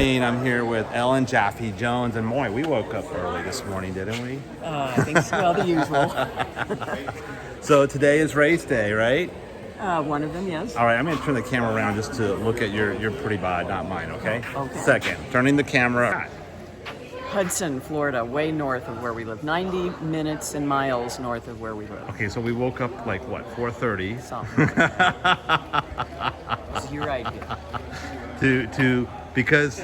morning. I'm here with Ellen Jaffe Jones, and boy, we woke up early this morning, didn't we? I think so. Well, the usual. So today is race day, right? One of them, yes. All right, I'm going to turn the camera around just to look at your pretty bod, not mine, okay? Okay. Second, turning the camera. Hudson, Florida, way north of where we live. 90 minutes and miles north of where we live. Okay, so we woke up like what, 4:30? Something. This is your idea. Because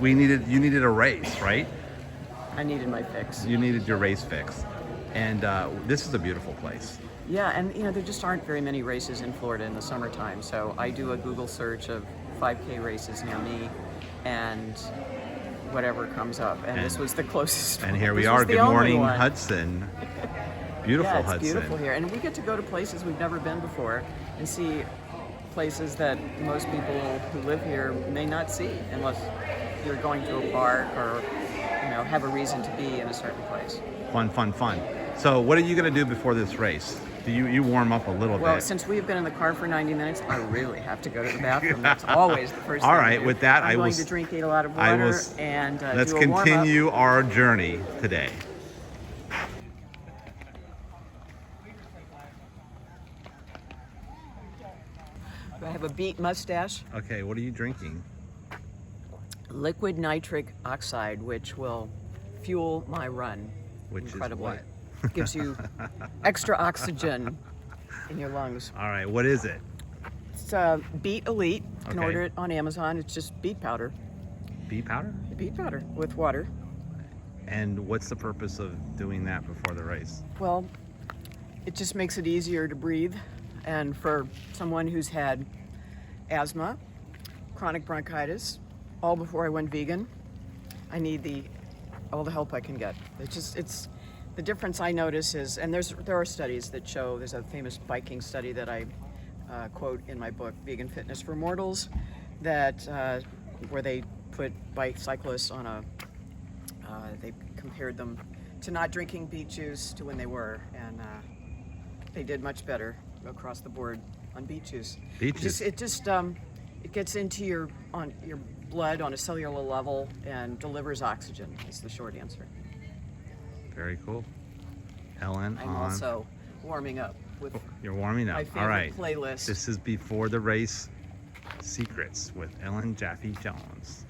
you needed a race, right? I needed my fix. You needed your race fix, and this is a beautiful place. Yeah, and there just aren't very many races in Florida in the summertime. So I do a Google search of 5K races near me, and whatever comes up. And this was the closest. And here we this are. was the Good only morning, one. Hudson. Beautiful Yeah, it's Hudson. beautiful here, and we get to go to places we've never been before and see places that most people who live here may not see unless you're going to a park or have a reason to be in a certain place. Fun. So what are you going to do before this race? Do you warm up a little Well, bit? since we've been in the car for 90 minutes, I really have to go to the bathroom. That's always the first thing. All right, with that, I'm going to drink a lot of water and let's do a warm-up. continue our journey today. I have a beet mustache. Okay, what are you drinking? Liquid nitric oxide, which will fuel my run. Which incredibly. is what? Gives you extra oxygen in your lungs. All right, what is it? It's Beet Elite. You can Okay. order it on Amazon. It's just beet powder. Beet powder? Beet powder with water. And what's the purpose of doing that before the race? Well, it just makes it easier to breathe. And for someone who's had asthma, chronic bronchitis, all before I went vegan, I need all the help I can get. It's the difference I notice is, and there are studies that show, there's a famous biking study that I quote in my book, Vegan Fitness for Mortals, that where they put bike cyclists on they compared them to not drinking beet juice to when they were, and they did much better across the board on beet juice. It gets into your blood on a cellular level and delivers oxygen. Is the short answer. Very cool. Ellen, I'm also warming up with you're warming up. my favorite All right. playlist. This is before the race secrets with Ellen Jaffe Jones.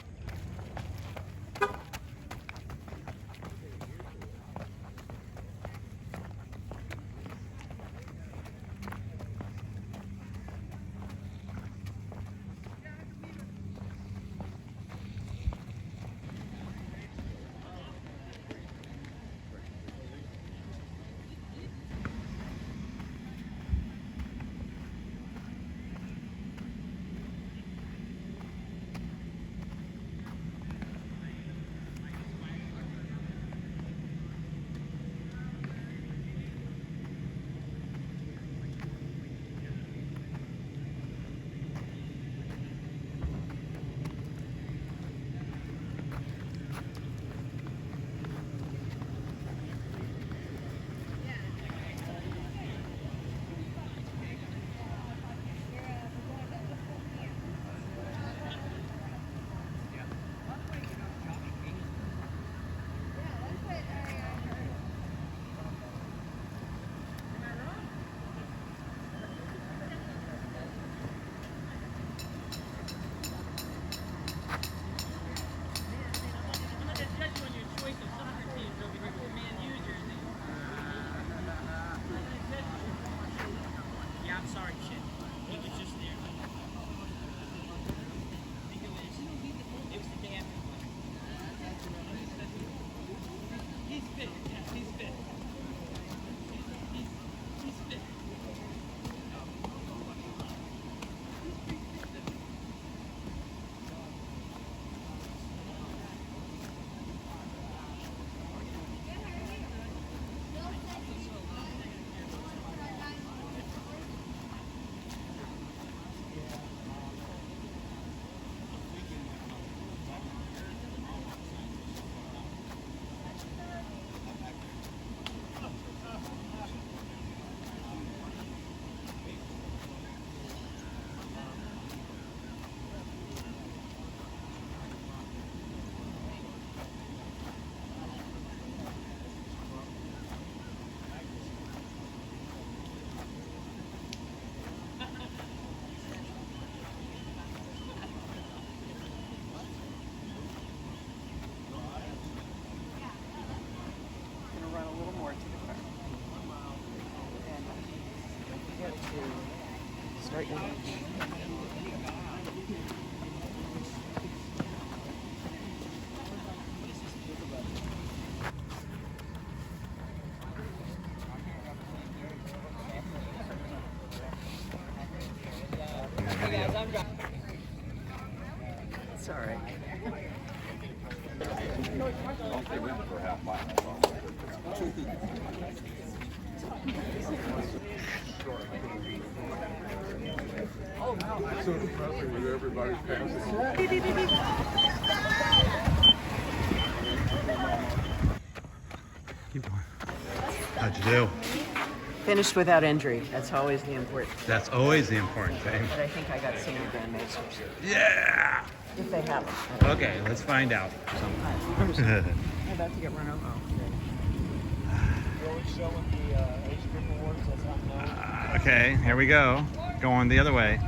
They went for a half mile. So impressive with everybody's passing. Keep going. How'd you do? Finished without injury. That's always the important. That's always the important thing. But I think I got senior grandmates. Yeah! If they haven't. Okay, let's find out. I'm about to get run over. Okay, here we go. Going the other way.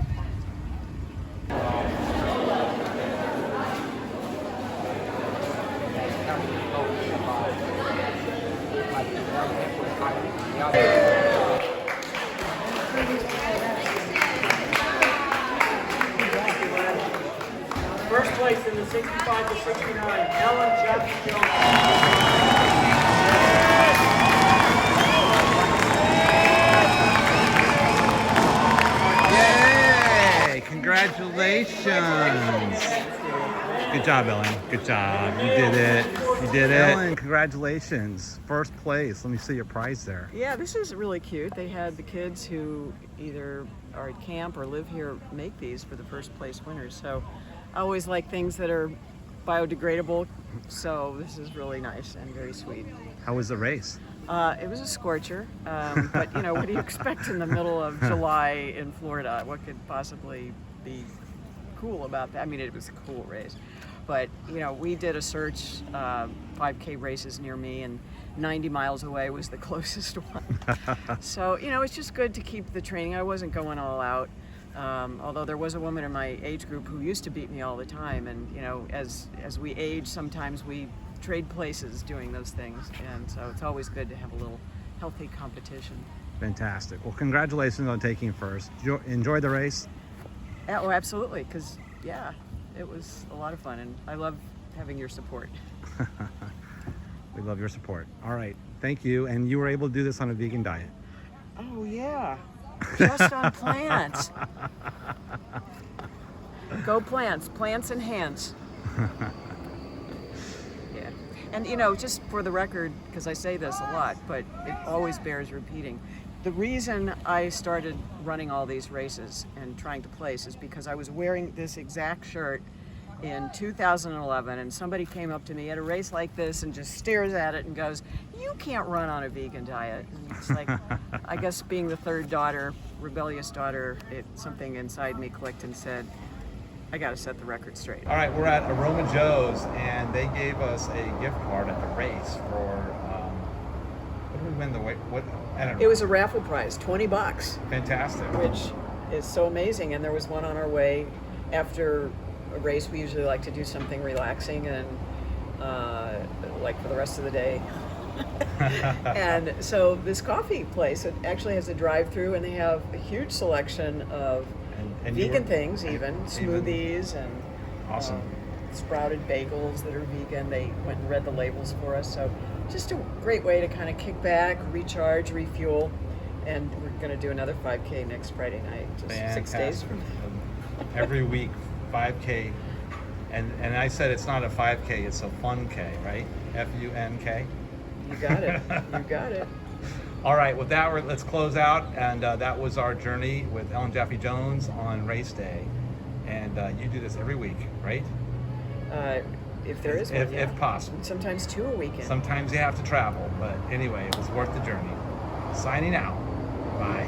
First place in the 65 to 69, Jaffe Jones. Yay! Congratulations! Good job, Ellen. Good job. You did it. You did it. Ellen, congratulations. First place. Let me see your prize there. Yeah, this is really cute. They had the kids who either are at camp or live here make these for the first place winners. So I always like things that are biodegradable. So this is really nice and very sweet. How was the race? It was a scorcher, but you know, what do you expect in the middle of July in Florida? What could possibly be cool about that? I mean, it was a cool race, but you know, we did a search, 5K races near me, and 90 miles away was the closest one. So you know, it's just good to keep the training. I wasn't going all out, although there was a woman in my age group who used to beat me all the time, and you know, as we age, sometimes we trade places doing those things, and so it's always good to have a little healthy competition. Fantastic. Well, congratulations on taking first. Enjoy the race? Yeah, oh, absolutely, because yeah, it was a lot of fun, and I love having your support. We love your support. All right, thank you. And you were able to do this on a vegan diet? Oh yeah, just on plants. Go plants, plants and hands. Yeah, and you know, just for the record, because I say this a lot, but it always bears repeating. The reason I started running all these races and trying to place is because I was wearing this exact shirt in 2011, and somebody came up to me at a race like this and just stares at it and goes, "You can't run on a vegan diet." And it's like, I guess being the third daughter, rebellious daughter, something inside me clicked and said, I got to set the record straight. All right, we're at Aroma Joe's, and they gave us a gift card at the race for, what did we win the weight? What? I don't know. It was a raffle prize, $20. Fantastic. Which is so amazing. And there was one on our way. After a race, we usually like to do something relaxing and like for the rest of the day. And so this coffee place, it actually has a drive-through, and they have a huge selection of vegan things, even smoothies and awesome sprouted bagels that are vegan. They went and read the labels for us. So just a great way to kind of kick back, recharge, refuel. And we're going to do another 5K next Friday night, just Fantastic. 6 days from now. Every week, 5K. And I said it's not a 5K, it's a fun K, right? F-U-N-K. You got it. You got it. All right, with that, let's close out. And that was our journey with Ellen Jaffe Jones on race day. And you do this every week, right? If there is one, if possible. Sometimes 2 a weekend. Sometimes you have to travel, but anyway, it was worth the journey. Signing out. Bye.